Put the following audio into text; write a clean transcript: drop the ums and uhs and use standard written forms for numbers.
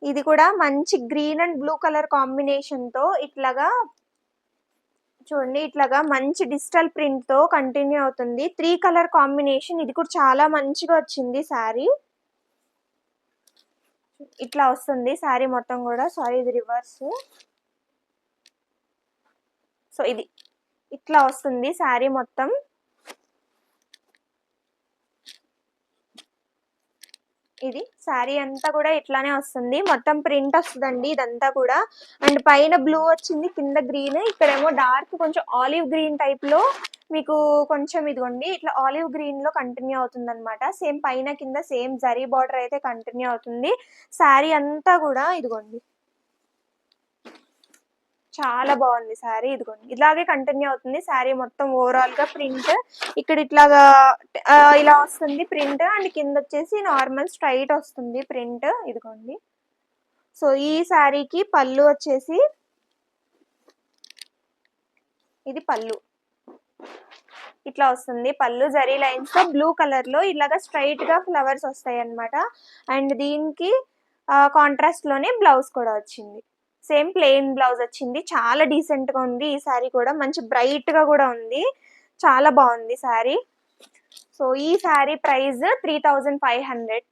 ఇది కూడా మంచి green and blue colour combination తో ఇట్లాగా చూడండి, ఇట్లాగా మంచి డిజిటల్ ప్రింట్ తో కంటిన్యూ అవుతుంది. 3 కలర్ కాంబినేషన్. ఇది కూడా చాలా మంచిగా వచ్చింది శారీ. ఇట్లా వస్తుంది శారీ మొత్తం కూడా. సారీ, ఇది రివర్స్. సో ఇది ఇట్లా వస్తుంది శారీ మొత్తం. ఇది శారీ అంతా కూడా ఇట్లానే వస్తుంది. మొత్తం ప్రింట్ వస్తుందండి ఇదంతా కూడా. అండ్ పైన బ్లూ వచ్చింది, కింద గ్రీన్, ఇక్కడేమో డార్క్ కొంచెం ఆలివ్ గ్రీన్ టైప్ లో మీకు కొంచెం ఇదిగోండి ఇట్లా ఆలివ్ గ్రీన్ లో కంటిన్యూ అవుతుంది అనమాట. సేమ్ పైన కింద సేమ్ జరీ బార్డర్ అయితే కంటిన్యూ అవుతుంది. శారీ అంతా కూడా ఇదిగోండి చాలా బాగుంది శారీ. ఇదిగోండి ఇలాగే కంటిన్యూ అవుతుంది శారీ మొత్తం. ఓవరాల్ గా ప్రింట్ ఇక్కడ ఇట్లాగా ఇలా వస్తుంది ప్రింట్. అండ్ కింద వచ్చేసి నార్మల్ స్ట్రైట్ వస్తుంది ప్రింట్. ఇదిగోండి. సో ఈ శారీకి పళ్ళు వచ్చేసి ఇది పళ్ళు ఇట్లా వస్తుంది. పళ్ళు జరీ లైన్స్ తో బ్లూ కలర్ లో ఇలాగా స్ట్రైట్ గా ఫ్లవర్స్ వస్తాయి అన్నమాట. అండ్ దీనికి కాంట్రాస్ట్ లోనే బ్లౌజ్ కూడా వచ్చింది. సేమ్ ప్లెయిన్ బ్లౌజ్ వచ్చింది. చాలా డీసెంట్ గా ఉంది ఈ శారీ కూడా. మంచి బ్రైట్ గా కూడా ఉంది. చాలా బాగుంది శారీ. సో ఈ శారీ ప్రైస్ 3500.